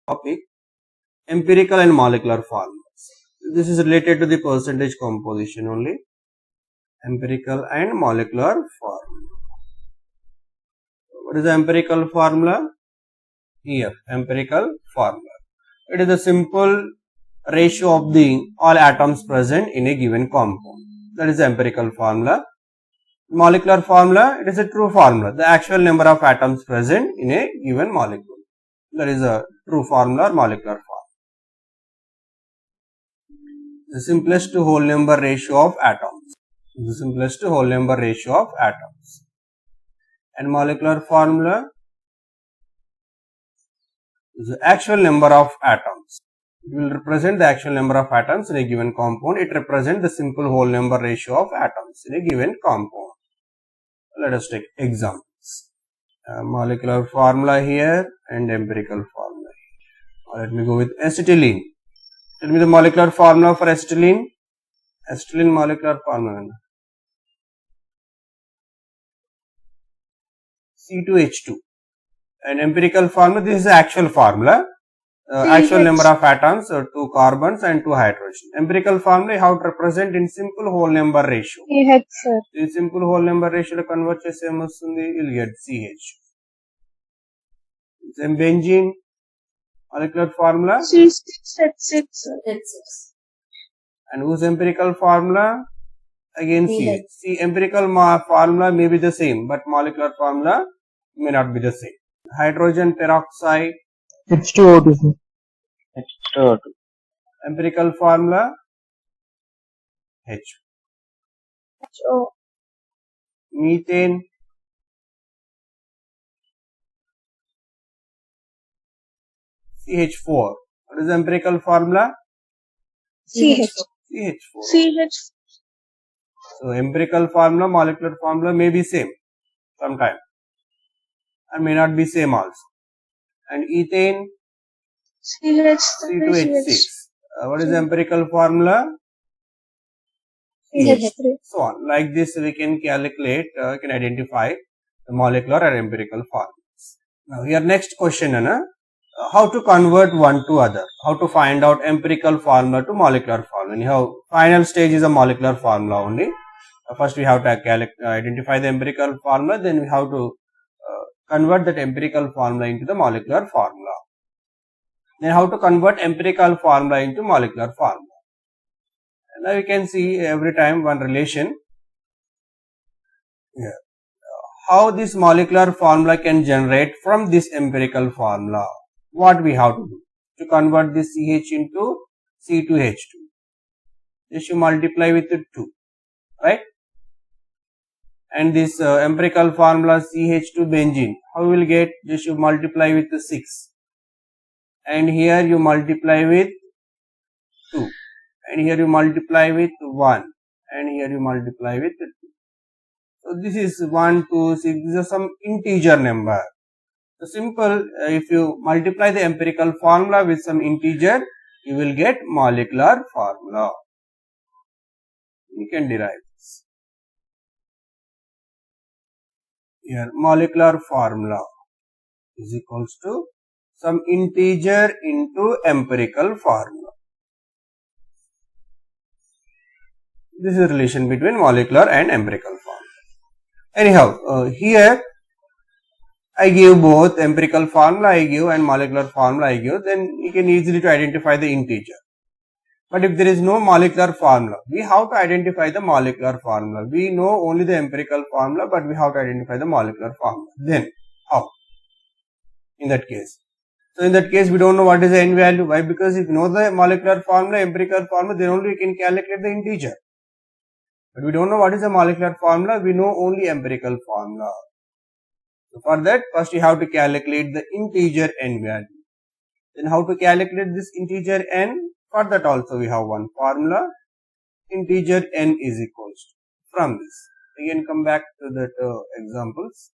topic, empirical and molecular formulas. This is related to the percentage composition only. Empirical and molecular formula. What is the empirical formula? Here, empirical formula. It is a simple ratio of the all atoms present in a given compound. That is the empirical formula. Molecular formula, it is a true formula. The actual number of atoms present in a given molecule. That is a true formula or molecular formula. The simplest whole number ratio of atoms. The simplest whole number ratio of atoms. And molecular formula is the actual number of atoms. It will represent the actual number of atoms in a given compound. It represents the simple whole number ratio of atoms in a given compound. Let us take examples. Molecular formula here and empirical formula here. Let me go with acetylene. Tell me the molecular formula for acetylene. Acetylene molecular formula. C2H2. And empirical formula, this is the actual formula. Actual number of atoms, 2 carbons and 2 hydrogen. Empirical formula, how to represent in simple whole number ratio. CH, sir. In simple whole number ratio to convert chese you will get CH. Then benzene, molecular formula. C6H6, sir. And whose empirical formula? Again CH. See, empirical formula may be the same, but molecular formula may not be the same. Hydrogen peroxide. H2O2, sir. H2O2. Empirical formula H. HO. Methane. CH4. What is the empirical formula? CH. CH4. CH. So, empirical formula, molecular formula may be same sometime and may not be same also. And ethane, CH. C2H6. What is the empirical formula? CH3. So on. Like this, we can calculate, can identify the molecular and empirical formulas. Now, here next question, how to convert one to other? How to find out empirical formula to molecular formula? Anyhow, final stage is a molecular formula only. First, we have to identify the empirical formula, then we have to convert that empirical formula into the molecular formula. Then how to convert empirical formula into molecular formula. And now you can see every time one relation here. How this molecular formula can generate from this empirical formula. What we have to do to convert this CH into C2H2. Just you multiply with 2, right? And this empirical formula CH2 benzene, how you will get? Just you multiply with 6. And here you multiply with 2. And here you multiply with 1. And here you multiply with 2. So this is 1, 2, 6. These are some integer number. So simple, if you multiply the empirical formula with some integer, you will get molecular formula. You can derive this. Here molecular formula is equals to some integer into empirical formula. This is the relation between molecular and empirical formula. Anyhow, here I give both empirical formula I give and molecular formula I give, then you can easily to identify the integer. But if there is no molecular formula, we have to identify the molecular formula. We know only the empirical formula, but we have to identify the molecular formula. Then how? In that case. So in that case, we don't know what is the n value. Why? Because if you know the molecular formula, empirical formula, then only we can calculate the integer. But we don't know what is the molecular formula. We know only empirical formula. So for that, first you have to calculate the integer n value. Then how to calculate this integer n? For that also we have one formula. Integer n is equals to. From this, again come back to that examples.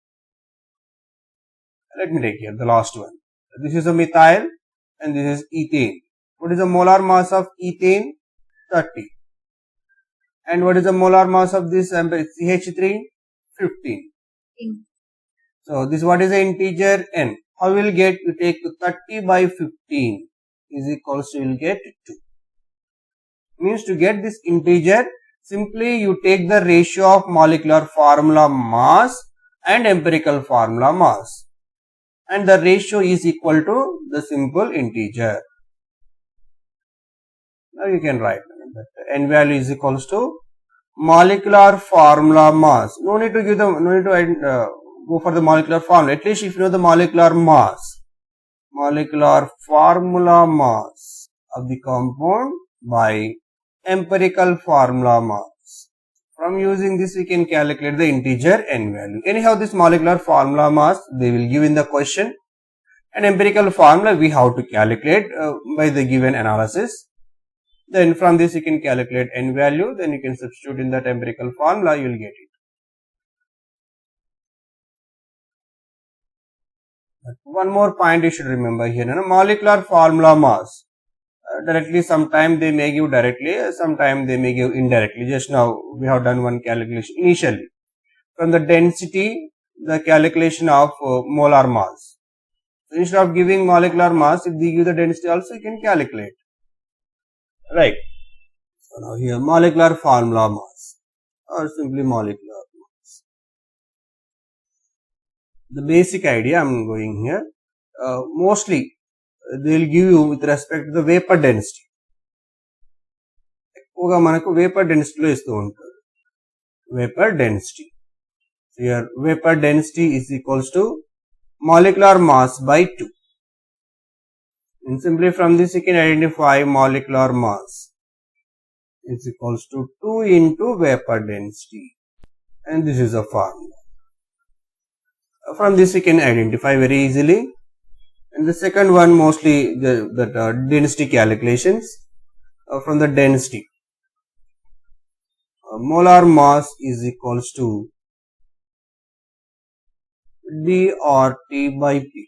Let me take here the last one. This is a methyl and this is ethane. What is the molar mass of ethane? 30. And what is the molar mass of this CH3? 15. So this what is the integer n? how we will get? You take 30 by 15 is equals to, you will get 2. Means to get this integer, simply you take the ratio of molecular formula mass and empirical formula mass, and the ratio is equal to the simple integer. Now you can write that n value is equals to molecular formula mass. No need to give the, no need to go for the molecular formula. At least if you know the molecular mass, molecular formula mass of the compound by empirical formula mass. From using this, we can calculate the integer n value. Anyhow, this molecular formula mass they will give in the question, and empirical formula we have to calculate by the given analysis. Then from this you can calculate n value, then you can substitute in that empirical formula, you will get it. But one more point you should remember here, molecular formula mass. Directly, sometime they may give directly, sometime they may give indirectly. Just now we have done one calculation initially. From the density, the calculation of molar mass. So instead of giving molecular mass, if they give the density also, you can calculate. Right. So now here molecular formula mass or simply molecular mass. The basic idea I am going here. Mostly they will give you with respect to the vapor density. ఎక్కువగా మనకు vapour డెన్సిటీలో ఇస్తూ ఉంటారు. Vapor density. So here vapor density is equals to molecular mass by 2. And simply from this you can identify molecular mass is equals to 2 into vapor density, and this is a formula. From this we can identify very easily. And the second one, mostly the density calculations. From the density, molar mass is equals to dRT by P.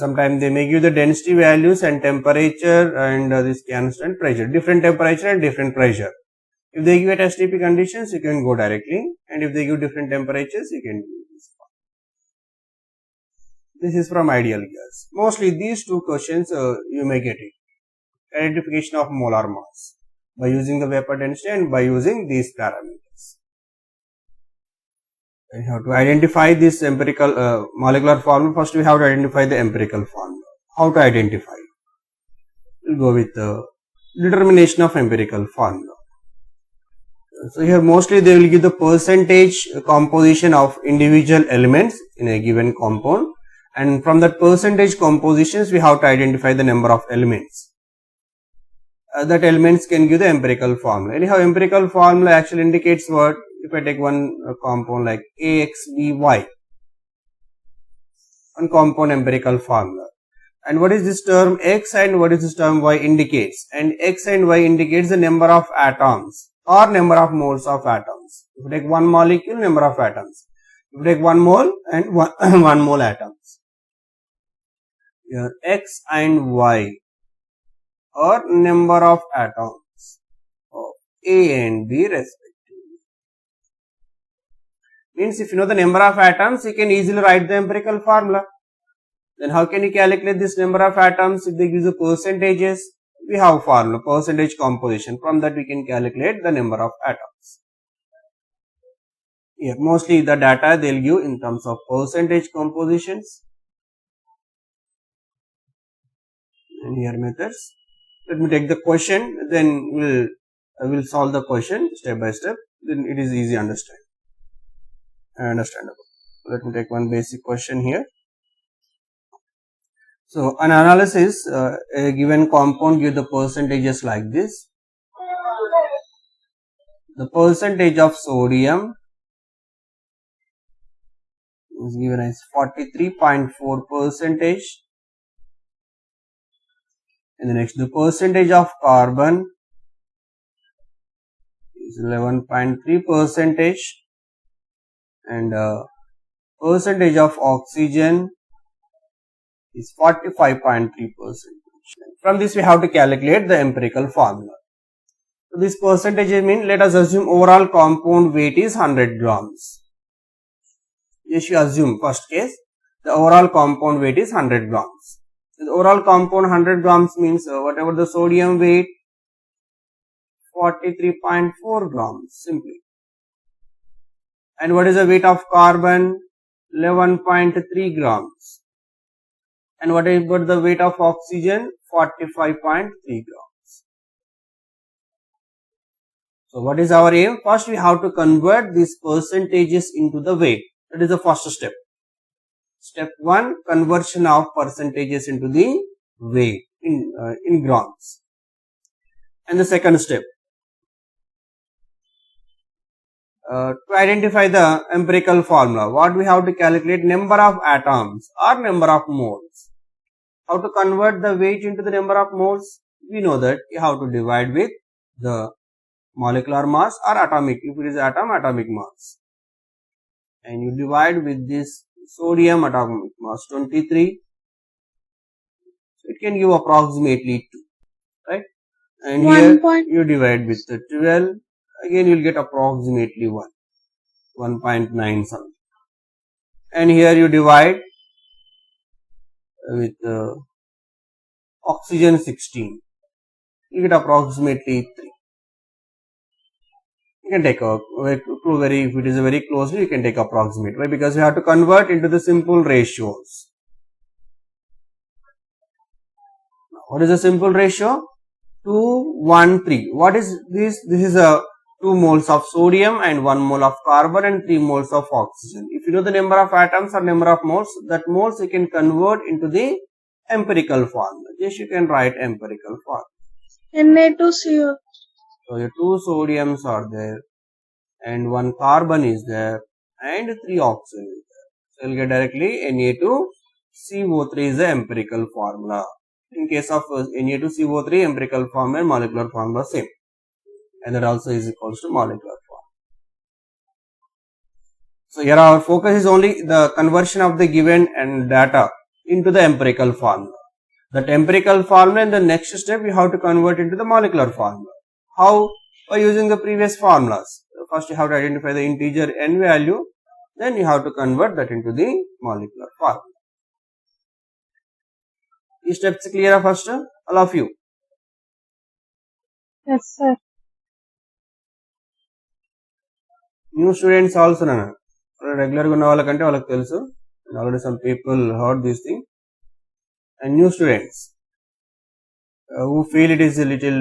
Sometimes they may give the density values and temperature and this constant pressure, different temperature and different pressure. If they give it STP conditions, you can go directly, and if they give different temperatures, you can do this one. This is from ideal gas. Mostly these two questions you may get it. Identification of molar mass by using the vapor density and by using these parameters. We have to identify this empirical molecular formula. First we have to identify the empirical formula. How to identify? We'll go with the determination of empirical formula. So here mostly they will give the percentage composition of individual elements in a given compound, and from that percentage compositions we have to identify the number of elements. That elements can give the empirical formula. Anyhow, empirical formula actually indicates what? If I take one compound like AXBY, one compound empirical formula, and what is this term X and what is this term Y indicates, and X and Y indicates the number of atoms or number of moles of atoms. If you take one molecule, number of atoms. If you take one mole and one mole atoms. Here X and Y or number of atoms of A and B respectively. Means if you know the number of atoms, you can easily write the empirical formula. Then how can you calculate this number of atoms? If they give the percentages, we have formula, percentage composition. From that we can calculate the number of atoms. Here mostly the data they will give in terms of percentage compositions. And here methods. Let me take the question, then we'll solve the question step by step. Then it is easy understandable. Let me take one basic question here. So an analysis, a given compound give the percentages like this. The percentage of sodium is given as 43.4%. And the next, the percentage of carbon is 11.3%. And percentage of oxygen is 45.3%. From this we have to calculate the empirical formula. So this percentage means, let us assume overall compound weight is 100 grams. Yes, you assume first case the overall compound weight is 100 grams. The overall compound 100 grams means whatever the sodium weight, 43.4 grams simply. And what is the weight of carbon? 11.3 grams. And what is the weight of oxygen? 45.3 grams. So what is our aim? First we have to convert these percentages into the weight. That is the first step. Step 1, conversion of percentages into the weight in grams. And the second step, to identify the empirical formula, what we have to calculate? Number of atoms or number of moles. How to convert the weight into the number of moles? We know that you have to divide with the molecular mass or atomic, if it is atom, atomic mass. And you divide with this sodium atomic mass 23. So it can give approximately 2, right? And here you divide with the 12. Again you will get approximately 1.9 something. And here you divide with oxygen 16. You get approximately 3. You can take if it is very closely, you can take approximate. Why? Because you have to convert into the simple ratios. Now, what is the simple ratio? 2, 1, 3. What is this? This is a 2 moles of sodium and 1 mole of carbon and 3 moles of oxygen. If you know the number of atoms or number of moles, that moles you can convert into the empirical formula. Just you can write empirical formula. Na2CO. So your 2 sodiums are there and 1 carbon is there and 3 oxygen is there. So you'll get directly Na2CO3 is the empirical formula. In case of Na2CO3, empirical formula and molecular formula same. And that also is equals to molecular formula. So here our focus is only the conversion of the given and data into the empirical formula. That empirical formula in the next step you have to convert into the molecular formula. How? By using the previous formulas. First you have to identify the integer n value, then you have to convert that into the molecular formula. These steps clear first, all of you? Yes, sir. New students also nana. Regular ఉన్న వాళ్ళకంటే వాళ్ళకి తెలుసు. Already some people heard this thing. And new students who feel it is a little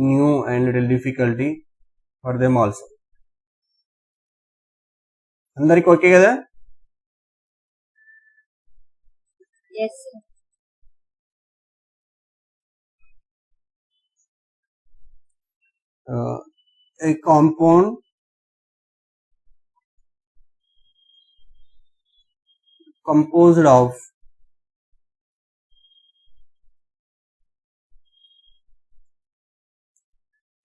new and little difficulty for them also. అందరికి okay కదా? Yes, sir. A compound composed of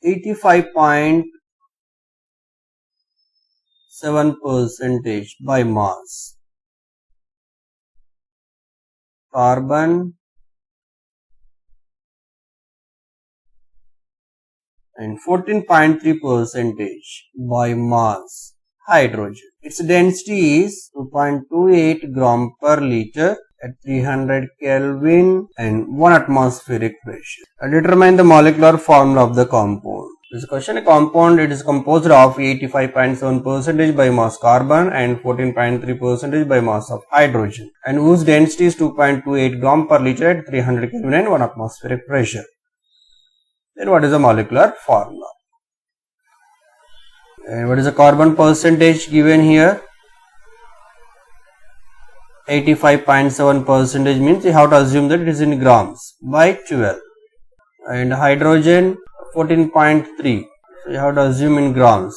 %7 by mass. Carbon and 14.3% by mass hydrogen. Its density is 2.28 gram per liter at 300 Kelvin and 1 atmospheric pressure. Determine the molecular formula of the compound. This question, a compound, it is composed of 85.7% by mass carbon and 14.3% by mass of hydrogen, and whose density is 2.28 gram per liter at 300 Kelvin and 1 atmospheric pressure. Then what is the molecular formula? And what is the carbon percentage given here? 85.7% means you have to assume that it is in grams by 12. And hydrogen 14.3. So you have to assume in grams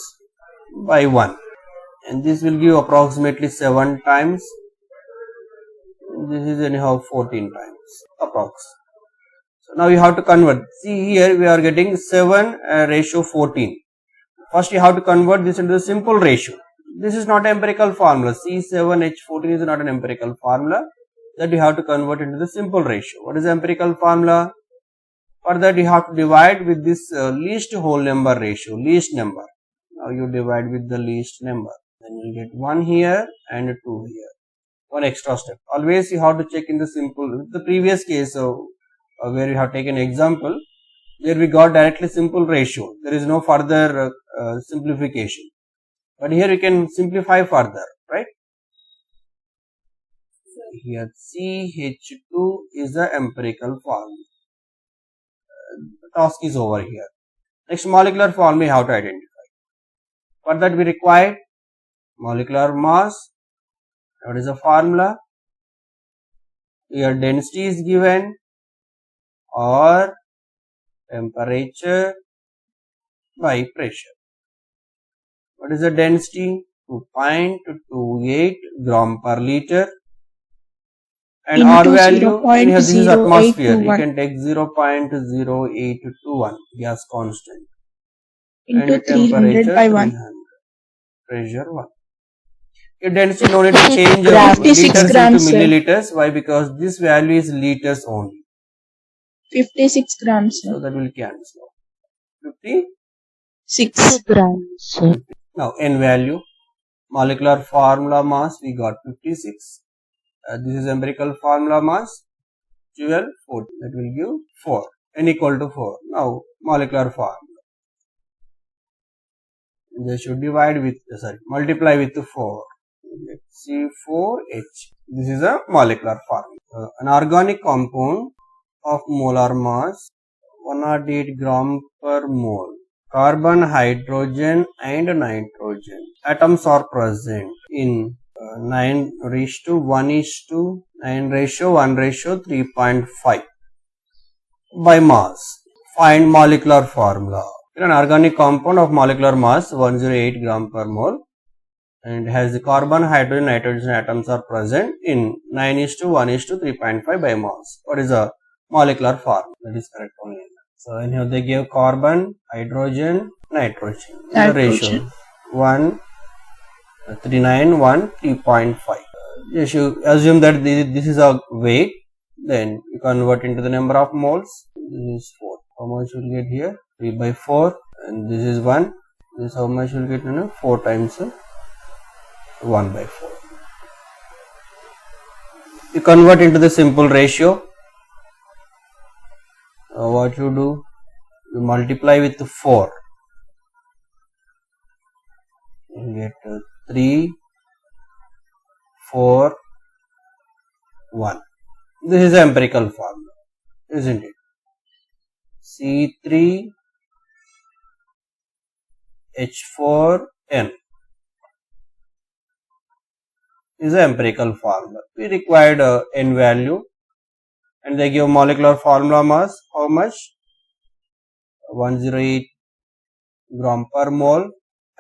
by 1. And this will give approximately 7 times. This is anyhow 14 times approx. So now you have to convert. See here we are getting 7:14. First you have to convert this into a simple ratio. This is not empirical formula. C7H14 is not an empirical formula. That you have to convert into the simple ratio. What is the empirical formula? For that you have to divide with this least whole number ratio, least number. Now you divide with the least number. Then you get 1 here and 2 here. one extra step. Always you have to check in the previous case where we have taken example, where we got directly simple ratio. There is no further simplification. But here we can simplify further, right? Here CH2 is the empirical formula. The task is over here. Next, molecular formula we have to identify. For that we require molecular mass. What is the formula? Here density is given, or temperature by pressure. What is the density? 2.28 gram per liter. And Into R value, and here this is atmosphere. You 0.0821. can take 0.0821 gas constant. Into And 300 by 1. 300. Pressure 1. Your density no need to change Grams. liters 56 into grams, sir. milliliters. Why? Because this value is liters only. 56 grams. So that will cancel. 50. 6 grams. Now N value, molecular formula mass, we got 56. This is empirical formula mass, 12, 40. That will give 4. N equal to 4. Now molecular formula. They should divide with, multiply with 4. Let's see, 4H. This is a molecular formula. An organic compound of molar mass 108 gram per mole. Carbon, hydrogen and nitrogen atoms are present in 9:1:9 ratio 1:3.5 by mass. Find molecular formula. An organic compound of molecular mass 108 gram per mole and has the carbon, hydrogen, nitrogen atoms are present in 9:1:3.5 by mass. What is the molecular formula? That is correct only. So in here they give carbon, hydrogen, nitrogen. The ratio 3.5. You should assume that this is a weight. Then you convert into the number of moles. This is 4. How much you will get here? 3 by 4. And this is 1. This is how much you will get? 4 times 1 by 4. You convert into the simple ratio. What you do? You multiply with 4. You get 3, 4, 1. This is the empirical formula, isn't it? C3H4N is the empirical formula. We required N value. And they give molecular formula mass, how much? 108 gram per mole.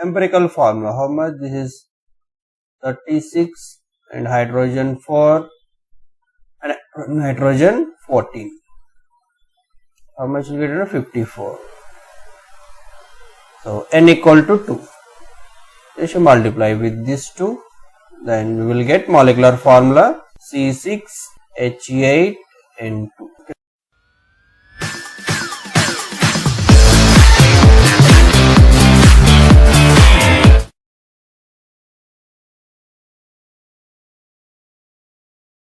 Empirical formula, how much? This is 36 and hydrogen 4 and nitrogen 14. How much you get? 54. So N equal to 2. You should multiply with this 2. Then we will get molecular formula C6H8N2.